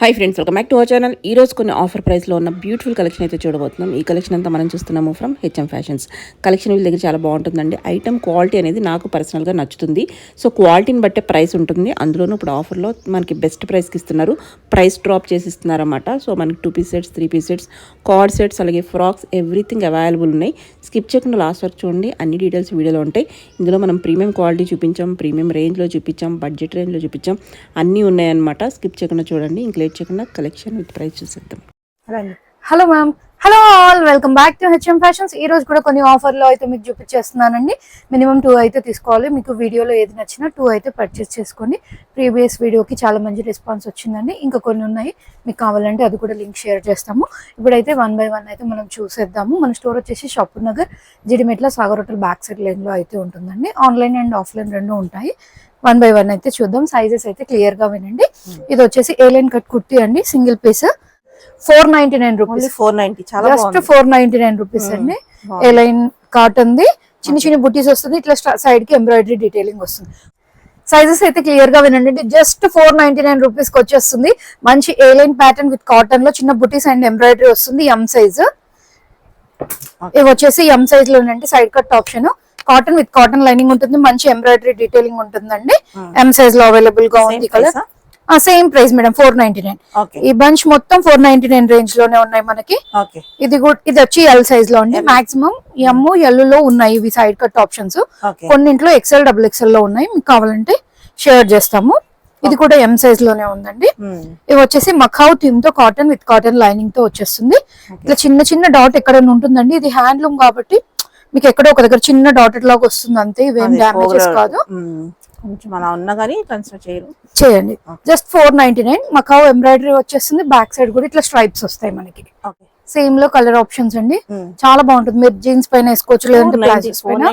Hi friends, welcome back to our channel. ఈ రోజు కొన్ని ఆఫర్ ప్రైస్లో ఉన్న బ్యూటిఫుల్ కలెక్షన్ అయితే చూడబోతున్నాం. ఈ కలెక్షన్ అంతా మనం చూస్తున్నాము ఫ్రమ్ హెచ్ఎం ఫ్యాషన్స్. కలెక్షన్ వీళ్ళ దగ్గర చాలా బాగుంటుందండి. ఐటమ్ క్వాలిటీ అనేది నాకు పర్సనల్గా నచ్చుతుంది. సో క్వాలిటీని బట్టే ప్రైస్ ఉంటుంది. అందులోనూ ఇప్పుడు ఆఫర్లో మనకి బెస్ట్ ప్రైస్కి ఇస్తున్నారు. ప్రైస్ డ్రాప్ చేసి ఇస్తున్నారన్నమాట. సో మనకి 2 piece sets, 3 piece sets, card sets, అలాగే ఫ్రాక్స్, ఎవ్రీథింగ్ అవైలబుల్ ఉన్నాయి. స్కిప్ చేయకుండా లాస్ట్ వరకు చూడండి. అన్ని డీటెయిల్స్ వీడియోలో ఉంటాయి. ఇందులో మనం ప్రీమియం క్వాలిటీ చూపించాం, ప్రీమియం రేంజ్లో చూపించాం, బడ్జెట్ రేంజ్లో చూపించాం, అన్నీ ఉన్నాయన్నమాట. స్కిప్ చేయకుండా చూడండి. ఇంక చేయకుండా కలెక్షన్ విత్ ప్రైస్ చూసేద్దాం. Hello ma'am, hello all, welcome back to HM fashions. ఈ రోజు కూడా కొన్ని ఆఫర్లో అయితే మీకు చూపించేస్తున్నానండి. మినిమం 2 అయితే తీసుకోవాలి. మీకు వీడియోలో ఏది నచ్చినా 2 అయితే పర్చేస్ చేసుకోండి. ప్రీవియస్ వీడియోకి చాలా మంచి రెస్పాన్స్ వచ్చిందండి. ఇంకా కొన్ని ఉన్నాయి, మీకు కావాలంటే అది కూడా లింక్ షేర్ చేస్తాము. ఇప్పుడైతే 1 by 1 అయితే మనం చూసేద్దాము. మన స్టోర్ వచ్చేసి Shapur Nagar, Jeedimetla, Sagar hotel back side లైన్లో అయితే ఉంటుందండి. ఆన్లైన్ అండ్ ఆఫ్లైన్ రెండు ఉంటాయి. 1 by 1 అయితే చూద్దాం. సైజెస్ అయితే క్లియర్ గా వినండి. ఇది వచ్చేసి ఏలైన్ కట్ కుర్తీ అండి, single piece, 499 rupees. 490, just 499 rupees అండి. ఏలైన్ కాటన్ ది, చిన్న చిన్న బుటీస్ వస్తుంది. ఇట్లా సైడ్ కి ఎంబ్రాయిడరీ డీటెయిలింగ్ వస్తుంది. సైజెస్ అయితే క్లియర్ గా వినండి. జస్ట్ 499 రూపీస్ కి వచ్చేస్తుంది. మంచి ఏలైన్ ప్యాటర్న్ విత్ కాటన్ లో చిన్న బుటీస్ అండ్ ఎంబ్రాయిడరీ వస్తుంది. M size. ఇవి వచ్చేసి ఎం సైజ్ లో ఉందండి. Side cut option, cotton with cotton lining ఉంటుంది. మంచి ఎంబ్రాయిడరీ డీటెయిలింగ్ ఉంటుందండి. ఎం సైజ్ లో అవైలబుల్ గా ఉంది. Colour same price madam, 499. ఈ బంచ్ మొత్తం 499 రేంజ్ లోనే ఉన్నాయి మనకి. ఇది వచ్చి ఎల్ సైజ్ లో ఉంది. మాక్సిమం ఎమ్, ఎల్ లో ఉన్నాయి ఇవి సైడ్ కట్ ఆప్షన్స్. కొన్నింట్లో ఎక్సెల్, డబుల్ ఎక్సెల్ లో ఉన్నాయి. మీకు కావాలంటే షేర్ చేస్తాము. ఇది కూడా ఎం సైజ్ లోనే ఉందండి. ఇవి వచ్చేసి మఖావ్ థీమ్ తో కాటన్ విత్ కాటన్ లైనింగ్ తో వచ్చేస్తుంది. ఇట్లా చిన్న చిన్న డాట్ ఎక్కడ ఉంటుందండి. ఇది హ్యాండ్లూమ్ కాబట్టి మీకు ఎక్కడో ఒక దగ్గర చిన్న డాటెడ్ లాగా వస్తుంది అంతే. ఇవేం డ్యామేజెస్ కాదు. చేయండి. జస్ట్ 499. మకావ్ ఎంబ్రాయిడరీ వచ్చేస్తుంది. బ్యాక్ సైడ్ కూడా ఇట్లా స్ట్రైప్స్ వస్తాయి మనకి. సేమ్ లో కలర్ ఆప్షన్స్ అండి. చాలా బాగుంటుంది. మీరు జీన్స్ పైన వేసుకోవచ్చు, లేదంటే ప్లాజోస్ పైన.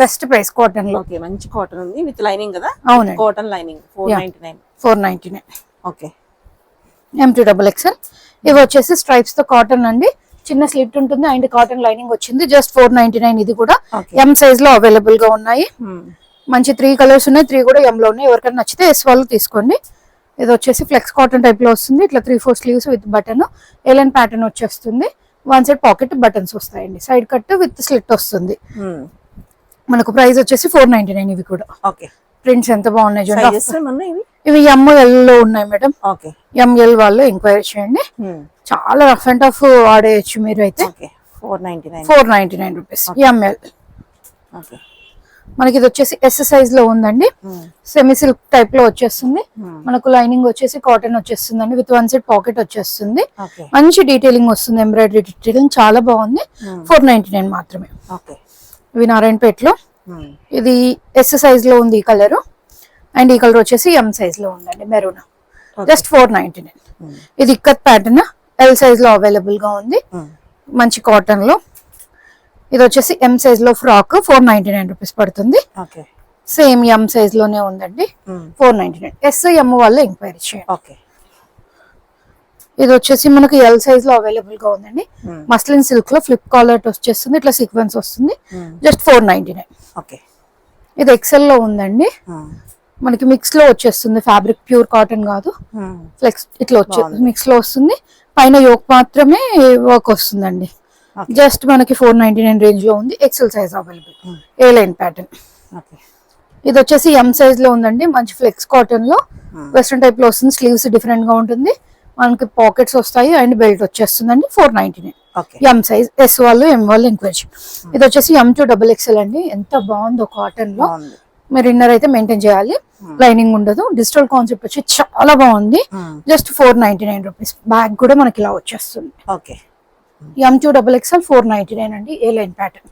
బెస్ట్ ప్రైస్ కాటన్ లో. మంచి కాటన్ ఉంది విత్ లైనింగ్ కదా. అవును, కాటన్ లైనింగ్. 499. ఓకే. M2XXL. ఇవి వచ్చేసి స్ట్రైప్స్ తో కాటన్ అండి. చిన్న స్లిట్ ఉంటుంది అండ్ కాటన్ లైనింగ్ వచ్చింది. జస్ట్ 499. ఇది కూడా ఎం సైజ్ లో అవైలబుల్ గా ఉన్నాయి. మంచి 3 కలర్స్ ఉన్నాయి. 3 కూడా ఎం లో ఉన్నాయి. ఎవరికైనా నచ్చితే ఎస్ వాళ్ళు తీసుకోండి. ఇది వచ్చేసి ఫ్లెక్స్ కాటన్ టైప్ లో వస్తుంది. ఇట్లా 3-4 sleeves with button, A-line pattern వచ్చేస్తుంది. 1 సైడ్ పాకెట్ బటన్స్ వస్తాయండి. సైడ్ కట్ విత్ స్లిట్ వస్తుంది. మనకు ప్రైస్ వచ్చేసి 499. ఇవి కూడా ప్రింట్స్ ఎంత బాగున్నాయి చూడండి. ఇవి ఎంఎల్ లో ఉన్నాయి మేడం. ఎంఎల్ వాళ్ళు ఎంక్వైరీ చేయండి. చాలా రఫ్ అండ్ టఫ్ వాడేయచ్చు మీరు అయితే. 499 రూపీస్ ఎంఎల్. మనకి ఇది వచ్చేసి ఎస్ సైజ్ లో ఉందండి. సెమీ సిల్క్ టైప్ లో వచ్చేస్తుంది. మనకు లైనింగ్ వచ్చేసి కాటన్ వచ్చేస్తుంది అండి. విత్ 1 సైడ్ పాకెట్ వచ్చేస్తుంది. మంచి డీటెయిలింగ్ వస్తుంది, ఎంబ్రాయిడరీ డీటెయిలింగ్ చాలా బాగుంది. 499 మాత్రమే. ఇవి నారాయణపేటలో. ఇది ఎస్ సైజ్ లో ఉంది ఈ కలర్. అండ్ ఈ కలర్ వచ్చేసి ఎం సైజ్ లో ఉందండి, మెరూన్. జస్ట్ 499. ఇది ఇక్కత్ ప్యాటర్న్, ఎల్ సైజ్ లో అవైలబుల్ గా ఉంది. మంచి కాటన్ లో. ఇది వచ్చేసి ఎం సైజ్ లో ఫ్రాక్, 499 రూపీస్ పడుతుంది. సేమ్ ఎం సైజ్ లోనే ఉందండి. 499. ఎస్ ఎం వాళ్ళు ఎంక్వైరీ చేయండి. ఇది వచ్చేసి మనకు ఎల్ సైజ్ లో అవైలబుల్ గా ఉందండి. మస్లిన్ సిల్క్ లో ఫ్లిప్ కాలర్ వచ్చేస్తుంది. ఇట్లా సీక్వెన్స్ వస్తుంది. జస్ట్ 499. ఇది ఎక్సెల్ లో ఉందండి. మనకి మిక్స్ లో వచ్చేస్తుంది. ఫ్యాబ్రిక్ ప్యూర్ కాటన్ కాదు, ఫ్లెక్స్ ఇట్లా వచ్చేది మిక్స్ లో వస్తుంది. పైన యోక్ మాత్రమే వర్క్ వస్తుందండి. జస్ట్ మనకి 499 రేంజ్ లో ఉంది. XL size available. A line pattern. ఇది వచ్చేసి ఎం సైజ్ లో ఉందండి. మంచి ఫ్లెక్స్ కాటన్ లో వెస్ట్రన్ టైప్ లో వస్తుంది. స్లీవ్స్ డిఫరెంట్ గా ఉంటుంది. మనకి పాకెట్స్ వస్తాయి అండ్ బెల్ట్ వచ్చేస్తుందండి. 499. M size. ఎస్ వాళ్ళు ఎం వాళ్ళు ఎంక్వైరీ. ఇది వచ్చేసి M2XXL అండి. ఎంత బాగుందో కాటన్ లో. మీరు ఇన్నర్ అయితే మెయింటైన్ చేయాలి, లైనింగ్ ఉండదు. డిజిటల్ కాన్సెప్ట్ వచ్చి చాలా బాగుంది. Just 499 rupees. బ్యాగ్ కూడా మనకి ఇలా వచ్చేస్తుంది. M2XXL 499 అండి. ఏ లైన్ ప్యాటర్న్.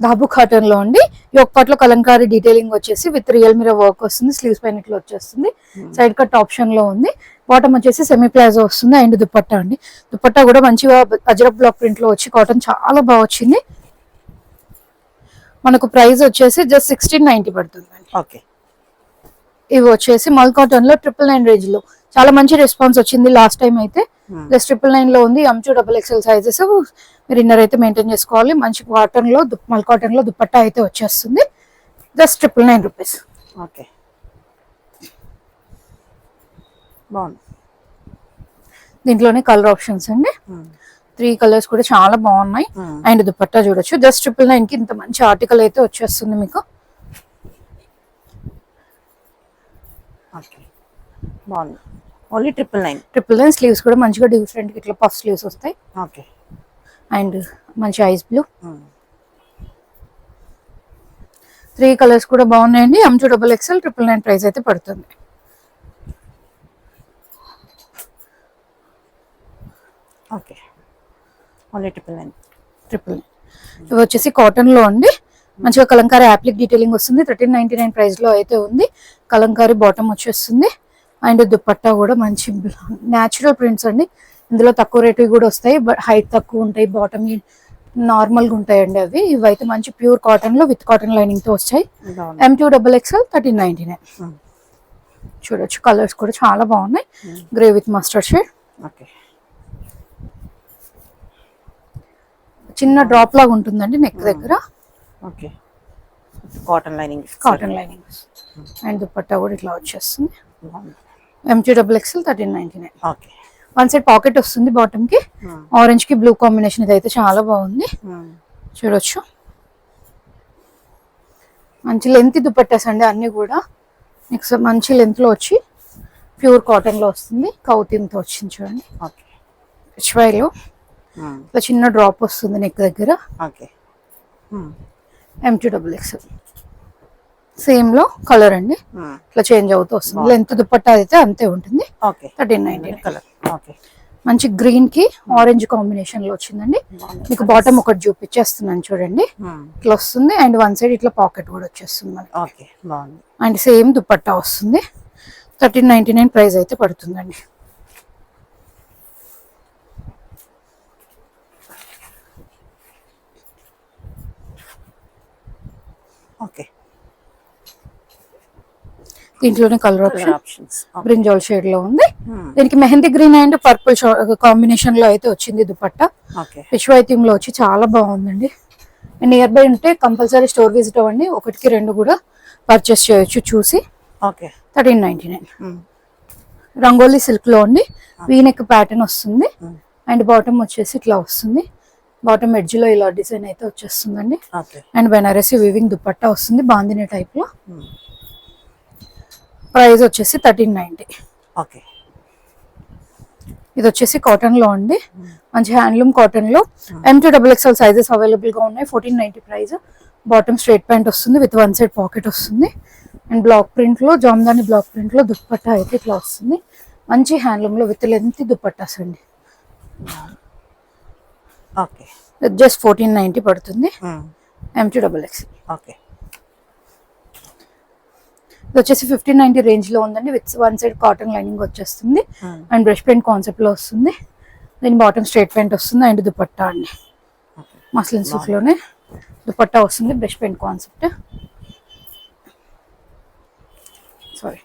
దాబు కాటన్ లో అండి. ఒక పాటలో కలంకారీ డీటెయిలింగ్ వచ్చేసి విత్ రియల్ మిరర్ వర్క్ వస్తుంది. స్లీవ్స్ పైన ఇట్లా వచ్చేస్తుంది. సైడ్ కట్ ఆప్షన్ లో ఉంది. బాటమ్ వచ్చేసి సెమీ ప్లాజో వస్తుంది. అండ్ దుపట్టా అండి. దుపట్టా కూడా మంచిగా అజరక్ బ్లాక్ ప్రింట్ లో వచ్చి కాటన్ చాలా బాగా వచ్చింది. మనకు ప్రైస్ వచ్చేసి జస్ట్ 1690 పడుతుంది. ఇవి వచ్చేసి మల్ కాటన్ లో 999 రేంజ్ లో చాలా మంచి రెస్పాన్స్ వచ్చింది లాస్ట్ టైం అయితే. జస్ట్ 999 లో ఉంది. M2XXL sizes. మీరు ఇన్నర్ అయితే మెయింటైన్ చేసుకోవాలి. మంచి కాటన్ లో, మల్ కాటన్ లో దుపట్టా అయితే వచ్చేస్తుంది. Just 999 rupees. దీంట్లోనే కలర్ ఆప్షన్స్ అండి, 3 కలర్స్ కూడా చాలా బాగున్నాయి. అండ్ దుపట్టా చూడొచ్చు, జస్ట్ 999 కి ఇంత మంచి ఆర్టికల్ అయితే వచ్చేస్తుంది మీకు. బాగుంది, ఓన్లీ 999. స్లీవ్స్ కూడా మంచిగా డిఫరెంట్ ఇట్లా పఫ్ స్లీవ్స్ వస్తాయి. ఓకే. అండ్ మంచి ఐస్ బ్లూ, 3 కలర్స్ కూడా బాగున్నాయండి. M2 XXL 999 ప్రైస్ అయితే పడుతుంది. Okay, only 999. ఇవి వచ్చేసి కాటన్ లో అండి, మంచిగా కలంకారీ యాప్లిక్ డీటెయిలింగ్ వస్తుంది. 1399 ప్రైస్ లో అయితే ఉంది. కలంకారీ బాటమ్ వచ్చేస్తుంది. అండ్ దుపట్టా కూడా మంచి న్యాచురల్ ప్రింట్స్ అండి. ఇందులో తక్కువ రేటు కూడా వస్తాయి, బట్ హైట్ తక్కువ ఉంటాయి, బాటమ్ నార్మల్ గా ఉంటాయండి అవి. ఇవైతే మంచి ప్యూర్ కాటన్ లో విత్ కాటన్ లైనింగ్ తో వచ్చాయి. M2 XXL 1399. చూడొచ్చు, కలర్స్ కూడా చాలా బాగున్నాయి. Grey with mustard shade. చిన్న డ్రాప్ లాగా ఉంటుందండి నెక్ దగ్గర. Cotton lining. అండ్ దుపట్టా కూడా ఇట్లా వచ్చేస్తుంది. M2 XXL 1399. Okay. 1 side pocket వస్తుంది బాటమ్ కి. ఆరెంజ్ కి బ్లూ కాంబినేషన్, ఇది అయితే చాలా బాగుంది. చూడొచ్చు, మంచి లెంత్ దుపట్టాస్ అండి అన్ని కూడా. నెక్స్ట్ మంచి లెంత్ లో వచ్చి ప్యూర్ కాటన్ లో వస్తుంది, కౌతిమ్ తో వచ్చింది చూడండి. హెచ్వైలో ఇట్లా చిన్న డ్రాప్ వస్తుంది నెక్ దగ్గర. M2 XXL సేమ్ లో కలర్ అండి, ఇట్లా చేంజ్ అవుతూ వస్తుంది. లెంత్ దుపట్టా అయితే అంతే ఉంటుంది. 1399. మంచి గ్రీన్ కి ఆరెంజ్ కాంబినేషన్ లో వచ్చిందండి. మీకు బాటమ్ ఒకటి చూపించేస్తున్నాను చూడండి, ఇట్లా వస్తుంది. అండ్ 1 సైడ్ ఇట్లా పాకెట్ కూడా వచ్చేస్తుంది మనకి. అండ్ సేమ్ దుపట్టా వస్తుంది. 1399 ప్రైస్ అయితే పడుతుందండి. ఓకే. దీంట్లోనే కలర్ ఆప్షన్స్ బ్రింజాల్ షేడ్ లో ఉంది. దీనికి mehndi green and purple combination లో అయితే వచ్చింది దుపట్టా. విశ్వై థీమ్ లో వచ్చి చాలా బాగుందండి. నియర్ బై ఉంటే కంపల్సరీ స్టోర్ విజిట్ అవ్వండి, 1కి 2 కూడా పర్చేస్ చేయొచ్చు చూసి. 1399. రంగోలీ సిల్క్ లో అండి, వీనెక్ ప్యాటర్న్ వస్తుంది. అండ్ బాటమ్ వచ్చేసి ఇట్లా వస్తుంది. బాటమ్ ఎడ్జ్ లో ఇలా డిజైన్ అయితే వచ్చేస్తుందండి. అండ్ బెనారసి వీవింగ్ దుపట్టా వస్తుంది బాందిని టైప్ లో. ప్రైస్ వచ్చేసి 1390. ఓకే. ఇది వచ్చేసి కాటన్ లో అండి, మంచి హ్యాండ్లూమ్ కాటన్ లో. M2 XXL సైజెస్ అవైలబుల్ గా ఉన్నాయి. 1490 ప్రైస్. బాటమ్ స్ట్రైట్ ప్యాంట్ వస్తుంది విత్ 1 సైడ్ పాకెట్ వస్తుంది. అండ్ బ్లాక్ ప్రింట్ లో, జామ్దాని బ్లాక్ ప్రింట్ లో దుపట్టా అయితే ఇట్లా వస్తుంది. మంచి హ్యాండ్లూమ్ లో విత్ లెంత్ దుపట్టాస్ అండి. జస్ట్ 1490 పడుతుంది. M2 XXL. ఓకే. ఇది వచ్చేసి 1590 రేంజ్ లో ఉందండి, విత్ 1 సైడ్ కాటన్ లైనింగ్ వచ్చేస్తుంది. అండ్ బ్రష్ పెయింట్ కాన్సెప్ట్ లో వస్తుంది. దీని బాటమ్ స్ట్రైట్ ప్యాంట్ వస్తుంది. అండ్ దుపట్టా అండి మస్లిన్ సిల్క్ లోనే దుపట్టా వస్తుంది, brush paint concept. Sorry.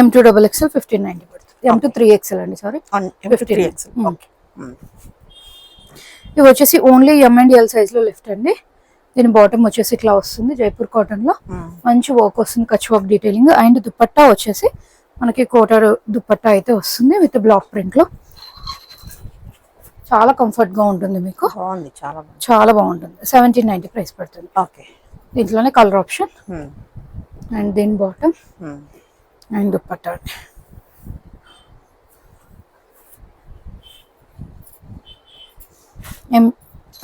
M2 XXL 1590 పడుతుంది. M2 3XL అండి, సారీ 15. ఇవి వచ్చేసి ఓన్లీ M&L సైజ్ లో లిఫ్ట్ అండి. దీని బాటమ్ వచ్చేసి ఇట్లా వస్తుంది, జైపూర్ కాటన్ లో మంచి వర్క్ వస్తుంది, Kutch work detailing. And dupatta వచ్చేసి మనకి కోటర్ దుపట్టా అయితే వస్తుంది విత్ బ్లాక్ ప్రింట్ లో. చాలా కంఫర్ట్ గా ఉంటుంది మీకు, చాలా బాగుంటుంది. 1790 ప్రైస్ పడుతుంది. దీంట్లోనే కలర్ ఆప్షన్. అండ్ దీని bottom and dupatta.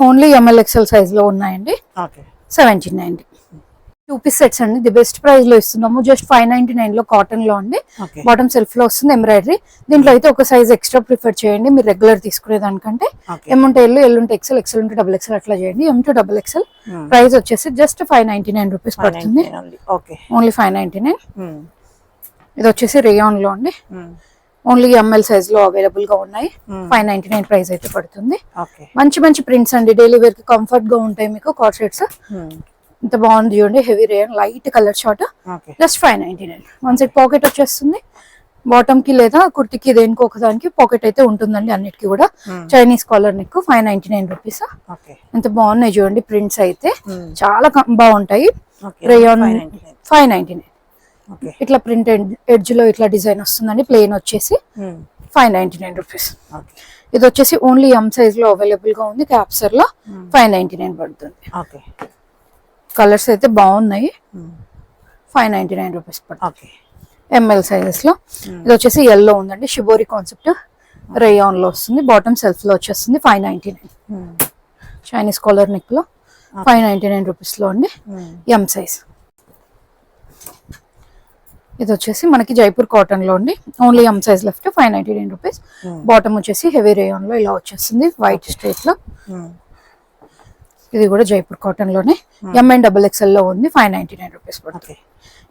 Only ML XL size లో ఉన్నాయండి. 1790. 2 పీస్ సెట్స్ అండి, ది బెస్ట్ ప్రైస్ లో ఇస్తున్నాము. జస్ట్ 599 లో కాటన్ లో అండి. బాటమ్ సెల్ఫ్ లో వస్తుంది, ఎంబ్రాయిడరీ. దీంట్లో అయితే ఒక సైజ్ ఎక్స్ట్రా ప్రిఫర్ చేయండి మీరు రెగ్యులర్ తీసుకునే దానికంటే. M ఉంటే L ఉంటే XL, XL ఉంటే XXL అట్లా చేయండి. M2 XXL ప్రైస్ వచ్చేసి జస్ట్ 599 రూపీస్ పడుతుంది. ఓన్లీ 599. ఇది వచ్చేసి రేయాన్ లో అండి, ఓన్లీ ML సైజ్ లో అవైలబుల్ గా ఉన్నాయి. 599 ప్రైస్ అయితే పడుతుంది. మంచి మంచి ప్రింట్స్ అండి, డైలీ వేర్ కి కంఫర్ట్ గా ఉంటాయి మీకు. కార్డ్ షేడ్స్ ఇంత బాగుంది చూడండి, heavy rayon light colour short. Just 599. 1 side pocket వచ్చేస్తుంది. బాటమ్ కి లేదా కుర్తికి దేనికి ఒకదానికి పాకెట్ అయితే ఉంటుందండి అన్నిటికీ కూడా. Chinese collar neck. 599 రూపీస్. ఎంత బాగున్నాయి చూడండి ప్రింట్స్ అయితే, చాలా బాగుంటాయి. రేయాన్ 599. ఓకే. ఇట్లా ప్రింట్ ఎడ్జ్ లో ఇట్లా డిజైన్ వస్తుందండి. ప్లెయిన్ వచ్చేసి 599 రూపీస్. ఓకే. ఇది వచ్చేసి ఓన్లీ ఎం సైజ్ లో అవైలబుల్ గా ఉంది. క్యాప్సర్ లో 599 పడుతుంది. ఓకే. కలర్స్ అయితే బాగున్నాయి. 599 రూపీస్ పడుతుంది. ఓకే. ఎంఎల్ సైజెస్ లో. ఇది వచ్చేసి ఎల్లో ఉందండి. షిబోరి కాన్సెప్ట్ రేయాన్ లో వస్తుంది. బాటమ్ సెల్ఫ్ లో వచ్చేస్తుంది 599. చైనీస్ కాలర్ నెక్ లో 599 రూపీస్ లో అండి. M size. ఇది వచ్చేసి మనకి జైపూర్ కాటన్ లో అండి. Only M size left 599 rupees. Bottom వచ్చేసి హెవీ రేయాన్ లో ఇలా వచ్చేస్తుంది వైట్ స్ట్రేట్ లో. ఇది కూడా జైపూర్ కాటన్ లోనే ఎం అండ్ XXL లో ఉంది. 599 రూపీస్ పడుతుంది.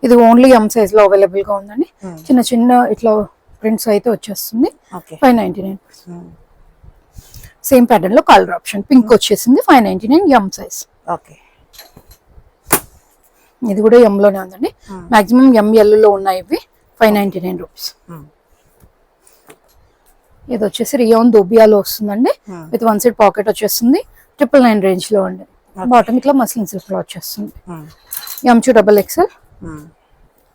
ఇది ఓన్లీ ఎం సైజ్ లో అవైలబుల్ గా ఉందండి. చిన్న చిన్న ఇట్లా ప్రింట్స్ అయితే వచ్చేస్తుంది 599. సేమ్ ప్యాటర్న్ లో కలర్ ఆప్షన్ పింక్ వచ్చేసింది 599 ఎం సైజ్. ఓకే. ఇది కూడా ఎం లోనే ఉందండి. మాక్సిమం ML లో ఉన్నాయి ఇవి 599 రూపీస్. ఇది వచ్చేసి రియాన్ దోబియాలో వస్తుందండి. విత్ 1 సైడ్ పాకెట్ వచ్చేస్తుంది. 999 రేంజ్ లో అండి. బాటమ్ ఇట్లా మస్లిన్ సిల్క్ లో వచ్చేస్తుంది. M2XXL.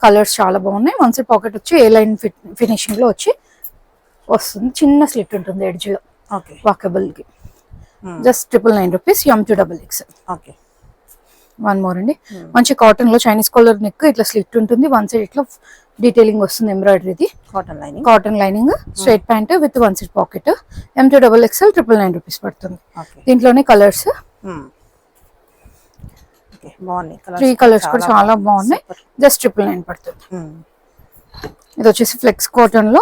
కలర్స్ చాలా బాగున్నాయి. 1 సైడ్ పాకెట్ వచ్చి ఏ లైన్ ఫినిషింగ్ లో వచ్చి వస్తుంది. చిన్న స్లిట్ ఉంటుంది ఎడ్జ్ లో వాకబుల్ కి. Just 999 rupees. M2XXL. Okay. One more అండి. మంచి కాటన్ లో చైనీస్ కాలర్ నెక్ ఇట్లా స్లిట్ ఉంటుంది. 1 సైడ్ ఇట్లా డీటెయిలింగ్ వస్తుంది ఎంబ్రాయిడరీది. Cotton lining straight pant with 1 side pocket. M2XXL 999 rupees పడుతుంది. దీంట్లోనే కలర్స్ 3 కలర్స్ కూడా చాలా బాగున్నాయి. జస్ట్ 999 పడుతుంది. ఇది వచ్చేసి ఫ్లెక్స్ కాటన్ లో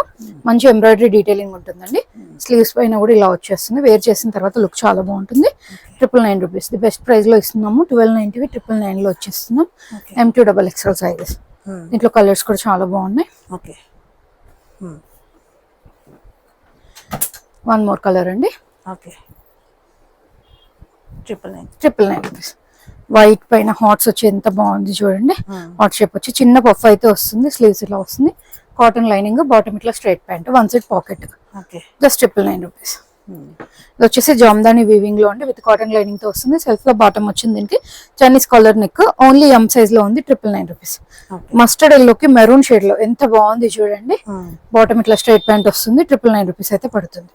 మంచి ఎంబ్రాయిడరీ డీటెయిలింగ్ ఉంటుందండి. స్లీవ్స్ పైన కూడా ఇలా వచ్చేస్తుంది. వేర్ చేసిన తర్వాత లుక్ చాలా బాగుంటుంది. 999 రూపీస్. ది బెస్ట్ ప్రైస్ లో ఇస్తున్నాము. 1290 999 లో వచ్చేస్తున్నాం. M2XXL sizes. దీంట్లో కలర్స్ కూడా చాలా బాగున్నాయి. వన్ మోర్ కలర్ అండి. 999 రూపీస్. వైట్ పైన హాట్స్ వచ్చి ఎంత బాగుంది చూడండి. హాట్ షేప్ వచ్చి చిన్న పఫ్ అయితే వస్తుంది. స్లీవ్స్ ఇలా వస్తుంది. కాటన్ లైనింగ్ బాటమ్ ఇట్లా straight pant 1 side pocket. Just 999 rupees. ఇది వచ్చేసి జామ్దాని వీవింగ్ లో అండి. విత్ కాటన్ లైనింగ్ తో వస్తుంది. సెల్ఫ్ లో బాటమ్ వచ్చింది. దీనికి Chinese collar neck. Only M size లో ఉంది. 999 రూపీస్. మస్టర్డ్ ఎల్లోకి మెరూన్ షేడ్ లో ఎంత బాగుంది చూడండి. బాటమ్ ఇట్లా స్ట్రైట్ ప్యాంట్ వస్తుంది. 999 రూపీస్ అయితే పడుతుంది.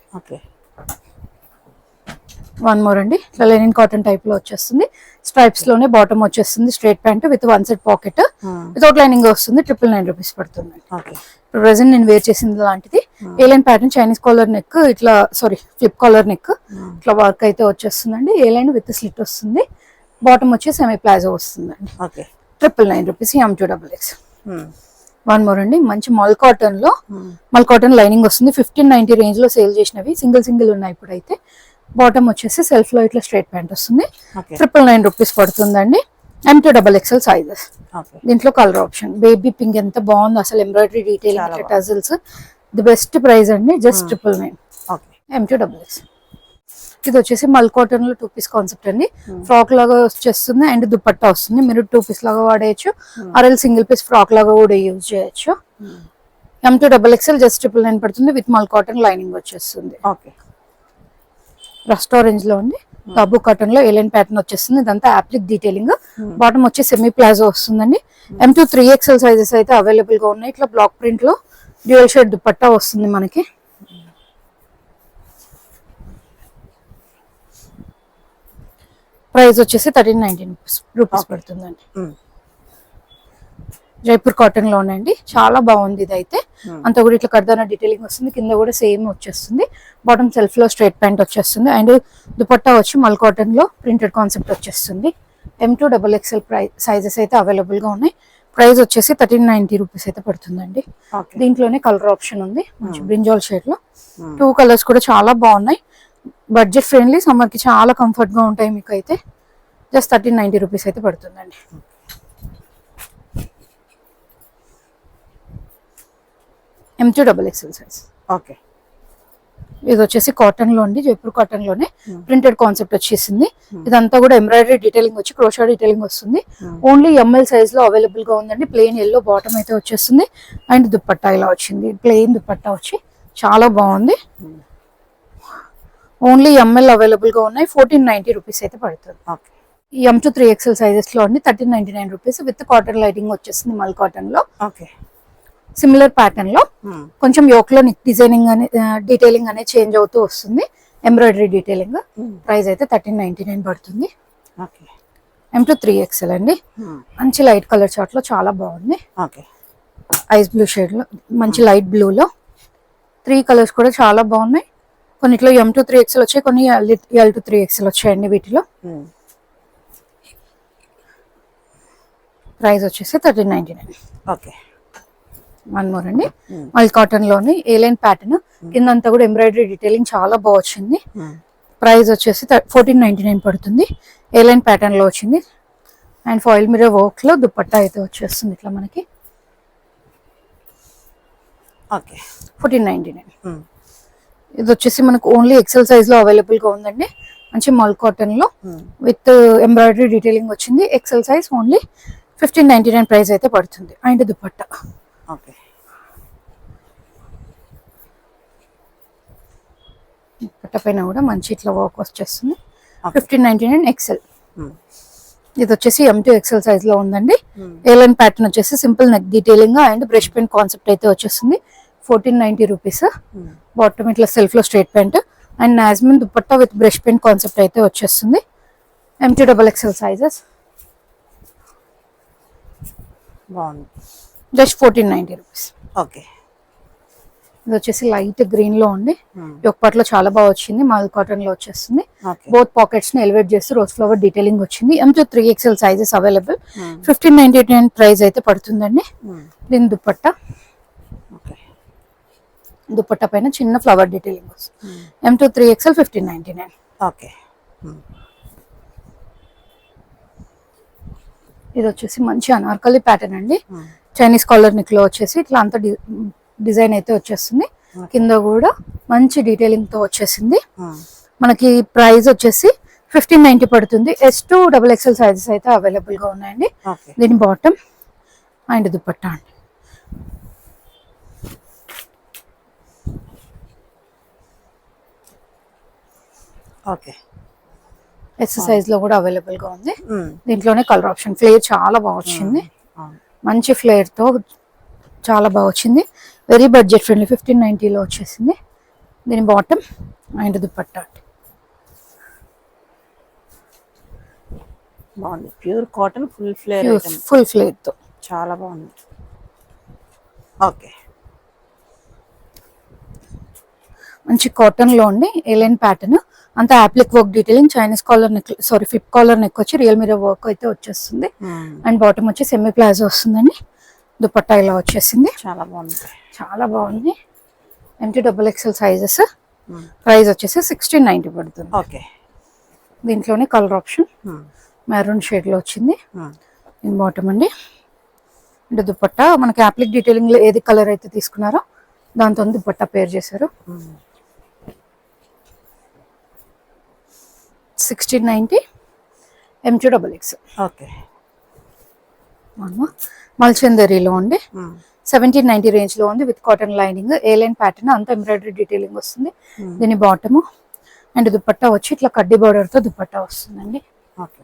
వన్ మోర్ అండి. ఇట్లా లెనిన్ కాటన్ టైప్ లో వచ్చేస్తుంది. స్ట్రైప్స్ లోనే బాటమ్ వచ్చేస్తుంది. Straight pant with 1 side pocket without lining వస్తుంది. 999 రూపీస్ పడుతుంది. ప్రెసెంట్ నేను వేర్ చేసింది లాంటిది A-line pattern Chinese collar neck. ఇట్లా ఫ్లిప్ కాలర్ నెక్ ఇట్లా వర్క్ అయితే వచ్చేస్తుందండి. ఏలైన్ విత్ స్లిట్ వస్తుంది. బాటమ్ వచ్చి సెమీ ప్లాజో వస్తుందండి. 999 రూపీస్. M2XXL. వన్ మోర్ అండి. మంచి మల్ కాటన్ లో మల్ కాటన్ లైనింగ్ వస్తుంది. 1590 రేంజ్ లో సేల్ చేసినవి సింగిల్ ఉన్నాయి ఇప్పుడైతే. బాటమ్ వచ్చేసి సెల్ఫ్ లో ఇట్లా స్ట్రైట్ ప్యాంట్ వస్తుంది. 999 రూపీస్ పడుతుందండి. M2XXL sizes. దీంట్లో కలర్ ఆప్షన్ బేబీ పింక్ ఎంత బాగుంది అసలు. Embroidery detailing tassels. The best price అండి. జస్ట్ 999. M2XXL. ఇది వచ్చేసి మల్ కాటన్ లో 2 పీస్ కాన్సెప్ట్ అండి. ఫ్రాక్ లాగా వచ్చేస్తుంది అండ్ దుపట్టా వస్తుంది. మీరు 2 పీస్ లాగా వాడేయచ్చు. ఆర్ఎల్ సింగిల్ పీస్ ఫ్రాక్ లాగా కూడా యూజ్ చేయొచ్చు. M2XXL జస్ట్ 999 పడుతుంది. విత్ మల్ కాటన్ లైనింగ్ వచ్చేస్తుంది. రస్ట్ ఆరెంజ్ లో ఉంది. బాబు కాటన్ లో ఏలైన్ ప్యాటర్న్ వచ్చేస్తుంది. ఇదంతా యాప్లిక్ డీటెయిలింగ్. బాటమ్ వచ్చి సెమీ ప్లాజో వస్తుందండి. M2XXL సైజెస్ అయితే అవైలబుల్ గా ఉన్నాయి. ఇట్లా బ్లాక్ ప్రింట్ లో డ్యూయల్ షేడ్ దుపట్టా వస్తుంది మనకి. ప్రైస్ వచ్చేసి 1390 రూపీస్ పడుతుందండి. జైపూర్ కాటన్ లో ఉండండి. చాలా బాగుంది. ఇది అయితే అంతా కూడా ఇట్లా కర్దానా డీటెయిలింగ్ వస్తుంది. కింద కూడా సేమ్ వచ్చేస్తుంది. బాటమ్ సెల్ఫ్ లో స్ట్రైట్ ప్యాంట్ వచ్చేస్తుంది. అండ్ దుపట్టా వచ్చి మల్ కాటన్ లో ప్రింటెడ్ కాన్సెప్ట్ వచ్చేస్తుంది. M2XXL సైజెస్ అయితే అవైలబుల్ గా ఉన్నాయి. ప్రైస్ వచ్చేసి 1390 రూపీస్ అయితే పడుతుందండి. దీంట్లోనే కలర్ ఆప్షన్ ఉంది. మంచి బ్రింజాల్ షేడ్ లో 2 కలర్స్ కూడా చాలా బాగున్నాయి. Budget friendly. సమ్మర్ కి చాలా కంఫర్ట్ గా ఉంటాయి మీకు అయితే. జస్ట్ 1390 రూపీస్ అయితే పడుతుందండి. M2XXL size. ఇది వచ్చేసి కాటన్ లో అండి. జైపూర్ కాటన్ లోనే ప్రింటెడ్ కాన్సెప్ట్ వచ్చేసింది. ఇదంతా కూడా ఎంబ్రాయిడరీ డీటెయిలింగ్ వచ్చి క్రోషా డీటెయిలింగ్ వస్తుంది. ఓన్లీ ML సైజ్ లో అవైలబుల్ గా ఉందండి. ప్లెయిన్ ఎల్లో బాటమ్ అయితే వచ్చేస్తుంది. అండ్ దుపట్టా ఇలా వచ్చింది. ప్లెయిన్ దుపట్టా వచ్చి చాలా బాగుంది. ఓన్లీ ML అవైలబుల్ గా ఉన్నాయి. 1490 రూపీస్ అయితే పడుతుంది. M to 3XL సైజెస్ లో అండి 1399 రూపీస్ విత్ కాటన్ లైటింగ్ వచ్చేస్తుంది మల్ కాటన్ లో. ఓకే. సిమిలర్ ప్యాటర్న్ లో కొంచెం యోక్ లో నిక్ డిజైనింగ్ అనే డీటెయిలింగ్ అనేది చేంజ్ అవుతూ వస్తుంది. Embroidery detailing. ప్రైస్ అయితే 1399 పడుతుంది. ఓకే. M to 3XL అండి. మంచి లైట్ కలర్ చార్ట్ లో చాలా బాగుంది. ఓకే. ఐస్ బ్లూ షేడ్ లో మంచి లైట్ బ్లూ లో 3 కలర్స్ కూడా చాలా బాగున్నాయి. కొన్నిట్లో M to 3XL వచ్చాయి, కొన్ని L to 3XL వచ్చాయండి వీటిలో. ప్రైస్ వచ్చేసి 1399. ఓకే. వన్ మోర్ అండి. మల్ కాటన్ లోని ఏలైన్ ప్యాటర్న్ కిందంతా కూడా ఎంబ్రాయిడరీ డీటెయిలింగ్ చాలా బాగా వచ్చింది. ప్రైస్ వచ్చేసి 1499 పడుతుంది. ఏలైన్ ప్యాటర్న్ లో వచ్చింది అండ్ ఫాయిల్ మిర్రర్ వర్క్ లో దుపట్టా అయితే వచ్చేస్తుంది ఇట్లా మనకి. ఓకే. 1499. ఇది వచ్చేసి మనకు ఓన్లీ ఎక్సెల్ సైజ్ లో అవైలబుల్ గా ఉందండి. మంచి మల్ కాటన్ లో విత్ ఎంబ్రాయిడరీ డీటెయిలింగ్ వచ్చింది. ఎక్సెల్ సైజ్ ఓన్లీ 1599 ప్రైస్ అయితే పడుతుంది. అండ్ దుపట్టా. ఓకే. దుపట్టా పైన కూడా మంచి ఇట్లా వర్క్ వచ్చేస్తుంది. 1599 ఎక్సెల్. ఇది వచ్చేసి M to XL సైజ్ లో ఉందండి. ఏలైన్ ప్యాటర్న్ వచ్చేసి simple neck detailing and brush paint concept అయితే వచ్చేస్తుంది. 1490 రూపీస్. బాటమ్ ఇట్లా సెల్ఫ్ లో స్ట్రేట్ ప్యాంట్ అండ్ నాజ్మిన్ dupatta with brush paint concept అయితే వచ్చేస్తుంది. M to XL sizes. బాగుంది. Just 1490 rupees. ఓకే. ఇది వచ్చేసి లైట్ గ్రీన్ లో ఉంది. ఒక పాటలో చాలా బాగా వచ్చింది. మల్ కాటన్ లో వచ్చేస్తుంది. ఓకే. బోత్ పాకెట్స్ ని ఎలివేట్ చేస్తూ రోజ్ ఫ్లవర్ డీటెయిలింగ్ వచ్చింది. M to 3XL sizes available. 1599 price అయితే పడుతుందండి. దీని దుపట్టా. ఓకే. దుపట్టా పైన చిన్న ఫ్లవర్ డీటెయిలింగ్ వస్తుంది. M to 3XL 1599. ఓకే. ఇది వచ్చేసి మంచి అనార్కలి ప్యాటర్న్ అండి. చైనీస్ కాలర్ నెక్ లో వచ్చేసి ఇట్లా అంత డిజైన్ అయితే వచ్చేస్తుంది. కింద కూడా మంచి డీటెయిలింగ్ తో వచ్చేసింది. మనకి ప్రైస్ వచ్చేసి 1590 పడుతుంది. S to XXL సైజెస్ అయితే అవైలబుల్ గా ఉన్నాయండి. దీని బాటమ్ అండ్ దుపట్టా అండి. ఓకే. S సైజ్ లో కూడా అవైలబుల్ గా ఉంది. దీంట్లోనే కలర్ ఆప్షన్ ఫ్లేర్ చాలా బాగా వచ్చింది. మంచి ఫ్లేర్ తో చాలా బాగా వచ్చింది. వెరీ బడ్జెట్ ఫ్రెండ్లీ 1590 లో వచ్చేసింది. దీని బాటమ్ అండ్ దుపట్టా అండి. బాగుంది. Pure cotton full flare item. Full flare తో చాలా బాగుంది. ఓకే. మంచి కాటన్ లో ఉండి ఏలైన్ ప్యాటర్న్ అంతా అప్లిక్ work detailing Chinese collar neck flip collar neck వచ్చి రియల్ మిర్రర్ వర్క్ అయితే వచ్చేస్తుంది. అండ్ బాటమ్ వచ్చి సెమీ ప్లాజో వస్తుందండి. దుపట్టా ఇలా వచ్చేసింది. చాలా బాగుంది. చాలా బాగుంది. M to XXL sizes. Price వచ్చేసి 1690 పడుతుంది. ఓకే. దీంట్లోనే కలర్ ఆప్షన్ మెరూన్ షేడ్ లో వచ్చింది. దీని బాటమ్ అండి. అంటే దుపట్టా మనకి అప్లిక్ డీటెయిలింగ్ లో ఏది కలర్ అయితే తీసుకున్నారో దాంతో దుపట్టా పేర్ చేశారు. 1690 M to XXL. ఓకే. మల్చందరీలో ఉండి 1790 రేంజ్ లో ఉంది with cotton lining A-line pattern అంతా ఎంబ్రాయిడరీ డీటెయిలింగ్ వస్తుంది. దీని బాటము అండ్ దుపట్టా వచ్చి ఇట్లా కడ్డీ బోర్డర్ తో దుపట్టా వస్తుందండి. ఓకే.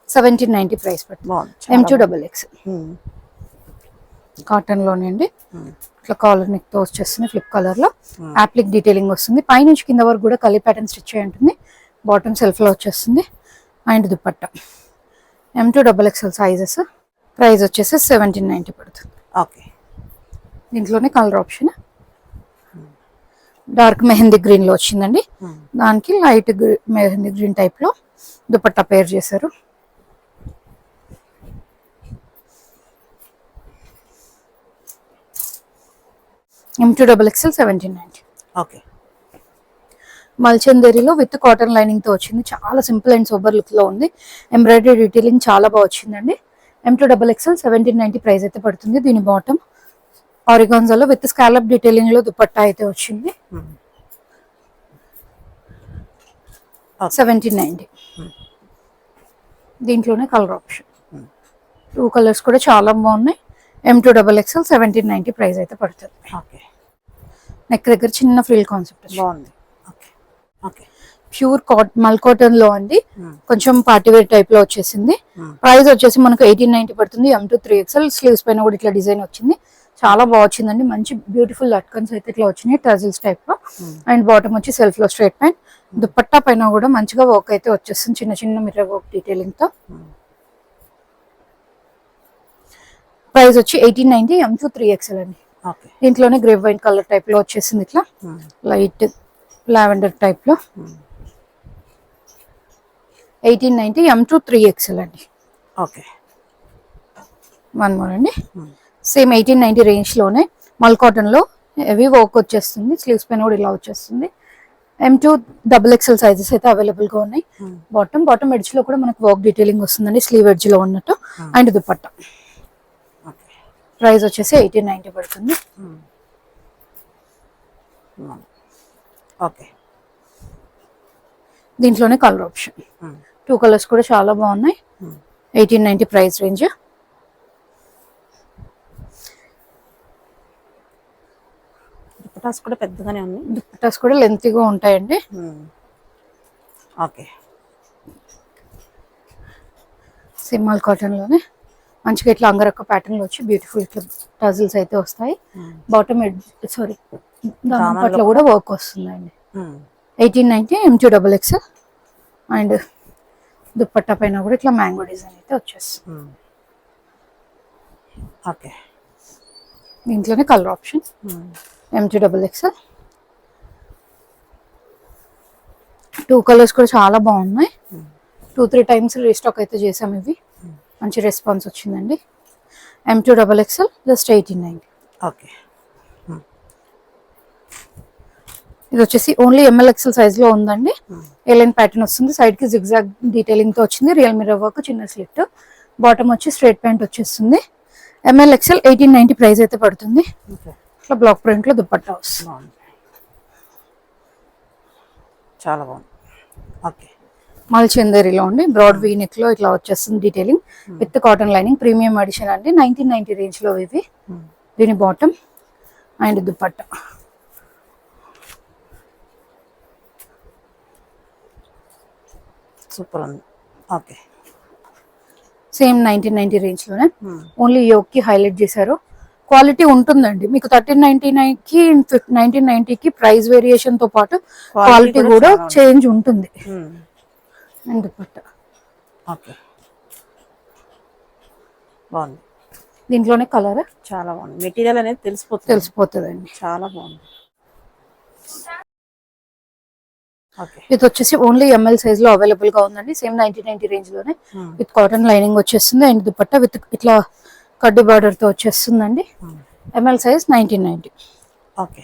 1790 ప్రైస్ పడుతుంది. M to XXL. కాటన్ లోనే అండి. ఇట్లా కాలర్ నెక్ తో వచ్చేస్తుంది. ఫ్లిప్ కలర్ లో అప్లిక్ డీటెయిలింగ్ వస్తుంది. పైనుంచి కింద వరకు కూడా కలీ ప్యాటర్న్ స్టిచ్ అయి ఉంటుంది. బాటమ్ సెల్ఫ్ లో వచ్చేస్తుంది and dupatta. M to XXL sizes. Price వచ్చేసి 1790 పడుతుంది. ఓకే. దీంట్లోనే colour option dark mehndi green లో వచ్చిందండి. దానికి లైట్ మెహందీ గ్రీన్ టైప్ లో దుపట్టా పేర్ చేశారు. M to XXL 1790. ఓకే. మల్చందరిలో విత్ కాటన్ లైనింగ్ తో వచ్చింది. చాలా సింపుల్ అండ్ సూపర్ లుక్ లో ఉంది. ఎంబ్రాయిడరీ డీటెయిలింగ్ చాలా బాగా వచ్చిందండి. M to XXL 1790 ప్రైస్ అయితే పడుతుంది. దీని బాటమ్ ఆరిగాన్జాలో విత్ స్కాలప్ డీటెయిలింగ్ లో దుపట్టా అయితే వచ్చింది. 1790. దీంట్లోనే కలర్ ఆప్షన్ 2 కలర్స్ కూడా చాలా బాగున్నాయి. M to XXL 1790 ప్రైస్ అయితే పడుతుంది. ఓకే. నెక్ దగ్గర చిన్న ఫ్రిల్ కాన్సెప్ట్ బాగుంది. ఓకే. ఓకే. ప్యూర్ మల్ కాటన్ లో అండి, కొంచెం పార్టీ వేర్ టైప్ లో వచ్చేసింది. ప్రైస్ వచ్చేసి మనకు 1890 పడుతుంది. M2 3XL. స్లీవ్స్ పైన కూడా ఇట్లా డిజైన్ వచ్చింది, చాలా బాగా వచ్చిందండి. మంచి బ్యూటిఫుల్ లట్కన్స్ అయితే ఇట్లా వచ్చినాయి టజిల్స్ టైప్ లో. అండ్ బాటమ్ వచ్చి సెల్ఫ్ లో స్ట్రైట్ ప్యాంట్. దుపట్టా పైన కూడా మంచిగా వర్క్ అయితే వచ్చేస్తుంది, చిన్న చిన్న మిర్రర్ వర్క్ డీటెయిలింగ్ తో. ప్రైస్ వచ్చి 1890. M2 3XL అండి. దీంట్లోనే గ్రేప్ వైన్ కలర్ టైప్ లో వచ్చేసింది, ఇట్లా లైట్ లావెండర్ టైప్ లో. 1890. M2 3XL అండి. ఓకే. వన్ మోర్ అండి, సేమ్ 1890 రేంజ్ లోనే మల్ కాటన్ లో హెవీ వర్క్ వచ్చేస్తుంది. స్లీవ్స్ పైన కూడా ఇలా వచ్చేస్తుంది. M2 XXL సైజెస్ అయితే అవైలబుల్ గా ఉన్నాయి. బాటమ్ ఎడ్జ్ లో కూడా మనకు వర్క్ డీటెయిలింగ్ వస్తుందండి, స్లీవ్ ఎడ్జ్ లో ఉన్నట్టు. అండ్ దుపట్టా ప్రైస్ వచ్చేసి 1890 పడుతుంది. ఓకే. దీంట్లోనే కలర్ ఆప్షన్ 2 కలర్స్ కూడా చాలా బాగున్నాయి. 1890 ప్రైస్ రేంజ్. దుపట్టాస్ కూడా పెద్దగానే ఉన్నాయి. దుపట్టాస్ కూడా లెంతీగా ఉంటాయండి. ఓకే. సిమ్మల్ కాటన్ లోనే మంచిగా ఇట్లా అంగరక్క ప్యాటర్న్ లో వచ్చి బ్యూటిఫుల్ ఇట్లా టజిల్స్ అయితే వస్తాయి. బాటమ్ సారీ దాని పట్ల కూడా వర్క్ వస్తుందండి. 1890. M2 XXL. అండ్ దుపట్టా పైన కూడా ఇట్లా మ్యాంగో డిజైన్ అయితే వచ్చేస్తుంది. ఓకే. దీంట్లోనే colour option M2 XXL. 2 colours కూడా చాలా బాగున్నాయి. 2-3 టైమ్స్ రీస్టాక్ అయితే చేసాం. ఇవి మంచి రెస్పాన్స్ వచ్చిందండి. M2 XXL just 1890. ఓకే. ఇది వచ్చేసి ఓన్లీ ML XL సైజ్ లో ఉందండి. ఏలైన్ ప్యాటర్న్ వస్తుంది, సైడ్ కి జిగ్జాగ్ డీటెయిలింగ్ తో వచ్చింది. రియల్ మిర్రర్ వర్క్, చిన్న స్లిట్. బాటమ్ వచ్చి స్ట్రైట్ ప్యాంట్ వచ్చేస్తుంది. ML XL 1890 ప్రైస్ అయితే పడుతుంది. ఇట్లా బ్లాక్ ప్రింట్ లో దుపట్టా వస్తుంది, చాలా బాగుంది. ఓకే. మల్ చందేరిలో ఉండి బ్రాడ్ వీ నెక్ లో ఇట్లా వచ్చేస్తుంది detailing with cotton lining. Premium edition అండి, 1990 రేంజ్ లో ఇవి. దీని బాటమ్ అండ్ దుపట్టా. సూపర్ ఉంది. ఓకే. సేమ్ 1990 రేంజ్ లోనే ఓన్లీ యోక్ కి హైలైట్ చేశారు. క్వాలిటీ ఉంటుందండి మీకు. 1399 కి 1990 కి ప్రైస్ వేరియేషన్ తో పాటు క్వాలిటీ కూడా చేంజ్ ఉంటుంది. అండ్ దుపట్టా. ఓకే. బాగుంది. దీంట్లోనే కలర్ చాలా బాగుంది. మెటీరియల్ అనేది తెలిసిపోతుందండి, చాలా బాగుంది. ఓకే. ఇది వచ్చేసి ఓన్లీ ML సైజ్ లో అవైలబుల్ గా ఉందండి. సేమ్ 1990 రేంజ్ లోనే విత్ కాటన్ లైనింగ్ వచ్చేస్తుంది. అండ్ దుపట్టా విత్ ఇట్లా కడ్డీ బార్డర్ తో వచ్చేస్తుందండి. ML size 1990. ఓకే.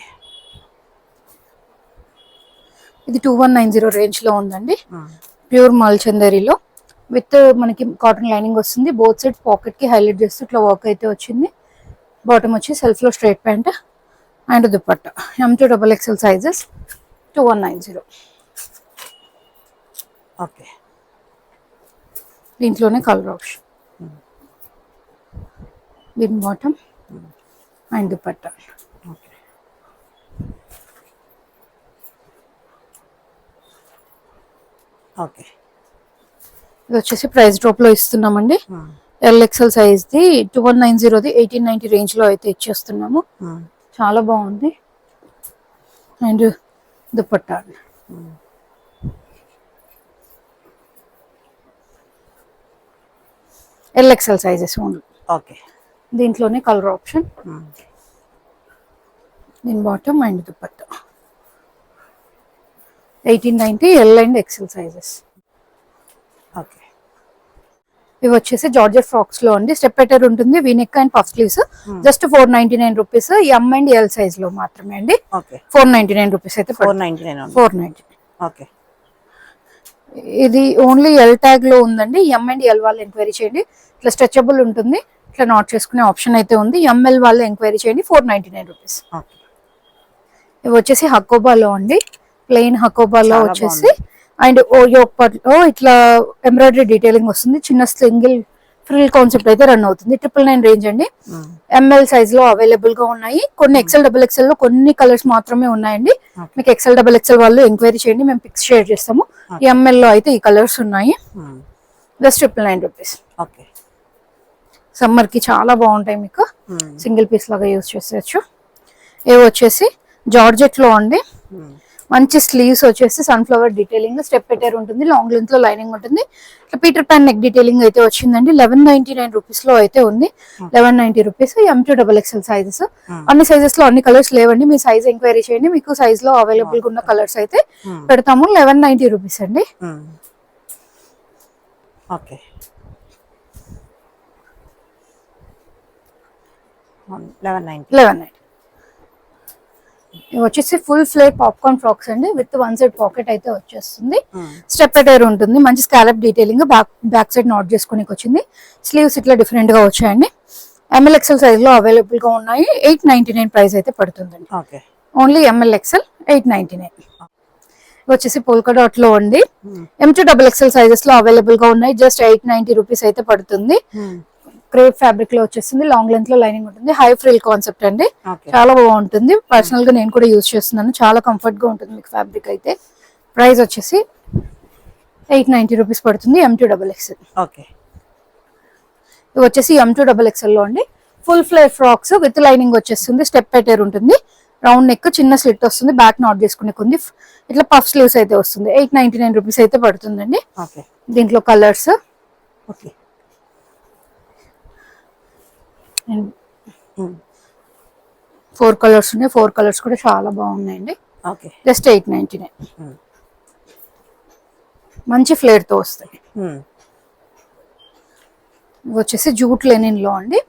ఇది 2190 రేంజ్ లో ఉందండి. ప్యూర్ మల్ చందేరిలో విత్ మనకి కాటన్ లైనింగ్ వస్తుంది. బోత్ సైడ్ పాకెట్ కి హైలైట్ చేస్తూ ఇట్లా వర్క్ అయితే వచ్చింది. బాటమ్ వచ్చి సెల్ఫ్ లో straight pant and dupatta. M2 XXL sizes 2190. Okay. దీంట్లోనే కలర్ ఆప్షన్. దీని bottom and dupatta. Okay. Okay. ఇది వచ్చేసి ప్రైస్ డ్రాప్ లో ఇస్తున్నామండి. LXL సైజ్ ది 2190ది 1890 రేంజ్ లో అయితే ఇచ్చేస్తున్నాము. చాలా బాగుంది. And dupatta LXL sizes only. Okay. దీంట్లోనే కలర్ ఆప్షన్. దీని bottom and dupatta. 1890 L and XL sizes. Okay. ఇవి వచ్చేసి జార్జెట్ ఫ్రాక్స్ లో అండి. స్టెప్ పెటర్ ఉంటుంది, V-neck and puff sleeves. Just 499 rupees. M and L size లో మాత్రమే అండి. 499 రూపీస్ అయితే 490. ఓకే. ఇది ఓన్లీ L ట్యాగ్ లో ఉందండి. M అండ్ L వాళ్ళు ఎంక్వైరీ చేయండి. ఇట్లా స్ట్రెచబుల్ ఉంటుంది, ఇట్లా నాట్ చేసుకునే ఆప్షన్ అయితే ఉంది. ML వాళ్ళు ఎంక్వైరీ చేయండి. 499 రూపీస్. ఇవి వచ్చేసి హకోబాలో అండి, ప్లెయిన్ హకోబాలో వచ్చేసి. అండ్ యోక్ పార్ట్లో ఇట్లా ఎంబ్రాయిడరీ డీటెయిలింగ్ వస్తుంది. చిన్న సింగిల్ ఫ్రిల్ కాన్సెప్ట్ అయితే రన్ అవుతుంది. 999 రేంజ్ అండి. ఎంఎల్ సైజ్ లో అవైలబుల్ గా ఉన్నాయి. కొన్ని ఎక్సెల్ డబుల్ ఎక్సెల్ లో కొన్ని కలర్స్ మాత్రమే ఉన్నాయండి. మీకు ఎక్సెల్ డబుల్ ఎక్సెల్ వాళ్ళు ఎంక్వైరీ చేయండి, మేము పిక్స్ షేర్ చేస్తాము. ఎంఎల్ లో అయితే ఈ కలర్స్ ఉన్నాయి. Just 999 rupees. ఓకే. సమ్మర్ కి చాలా బాగుంటాయి, మీకు సింగిల్ పీస్ లాగా యూజ్ చేసేయచ్చు. ఇవి వచ్చేసి జార్జెట్ లో అండి. మంచి స్లీవ్స్ వచ్చేసి సన్ఫ్లవర్ డీటెయిలింగ్, స్టెప్ పెటర్ ఉంటుంది, లాంగ్ లెంత్ లో లైనింగ్ ఉంటుంది. పీటర్ ప్యాన్ నెక్ డీటెయిలింగ్ అయితే వచ్చిందండి. 1199 రూపీస్ లో అయితే ఉంది. 1190 రూపీస్. M2XXL sizes. అన్ని సైజెస్ లో అన్ని కలర్స్ లేవండి, మీ సైజ్ ఎంక్వైరీ చేయండి, మీకు సైజ్ లో అవైలబుల్ గా ఉన్న కలర్స్ అయితే పెడతాము. 1190 రూపీస్ అండి. ఓకే. 1190. ఇవి వచ్చేసి ఫుల్ ఫ్లేర్ పాప్కార్న్ ఫ్రాక్స్ అండి, విత్ వన్ సైడ్ పాకెట్ అయితే వచ్చేస్తుంది. స్టెప్ ఎటైర్ ఉంటుంది, మంచి scallop detailing, back side not చేసుకునేకి వచ్చింది. స్లీవ్స్ ఇట్లా డిఫరెంట్ గా వచ్చాయండి. MLXL సైజ్ లో అవైలబుల్ గా ఉన్నాయి. 899 ప్రైస్ అయితే పడుతుందండి. ఓకే. Only MLXL 899. వచ్చేసి పోల్కా డాట్ లో అండి. M2XXL సైజెస్ లో అవైలబుల్ గా ఉన్నాయి. జస్ట్ 890 రూపీస్ అయితే పడుతుంది. క్రేప్ ఫ్యాబ్రిక్ లో వచ్చేస్తుంది, లాంగ్ లెంత్ లో లైనింగ్ ఉంటుంది. హై ఫ్రిల్ కాన్సెప్ట్ అండి, చాలా బాగుంటుంది. పర్సనల్ గా నేను కూడా యూజ్ చేస్తున్నాను, చాలా కంఫర్ట్ గా ఉంటుంది మీకు ఫ్యాబ్రిక్ అయితే. ప్రైస్ వచ్చేసి 890 రూపీస్ పడుతుంది. M2XXL. ఓకే. ఇది వచ్చేసి M2XXL లో అండి. Full flare frocks with lining వచ్చేస్తుంది. స్టెప్ పెటర్ ఉంటుంది, రౌండ్ నెక్, చిన్న స్లిట్ వస్తుంది, బ్యాక్ నాట్ చేసుకునే ఉంది. ఇట్లా పఫ్ స్లీవ్స్ అయితే వస్తుంది. 899 రూపీస్ అయితే పడుతుందండి. దీంట్లో కలర్స్ 4 కలర్స్ ఉన్నాయి. 4 కలర్స్ కూడా చాలా బాగున్నాయండి. జస్ట్ 899. మంచి ఫ్లేర్ తో వస్తాయి. వచ్చేసి జూట్ లెనిన్ లో అండి,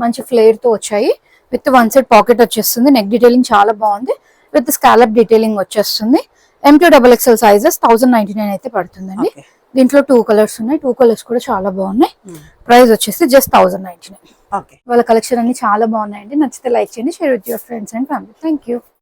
మంచి ఫ్లేర్ తో వచ్చాయి. విత్ వన్ సైడ్ పాకెట్ వచ్చేస్తుంది. నెక్ డీటెయిలింగ్ చాలా బాగుంది, విత్ స్కాలప్ డీటెయిలింగ్ వచ్చేస్తుంది. M2XXL సైజెస్ 1099 అయితే పడుతుందండి. దీంట్లో 2 కలర్స్ ఉన్నాయి. 2 కలర్స్ కూడా చాలా బాగున్నాయి. ప్రైస్ వచ్చేసి జస్ట్ 1099. వాళ్ళ కలెక్షన్ అన్ని చాలా బాగున్నాయండి. నచ్చితే లైక్ చేయండి, share with your friends and family. Thank you.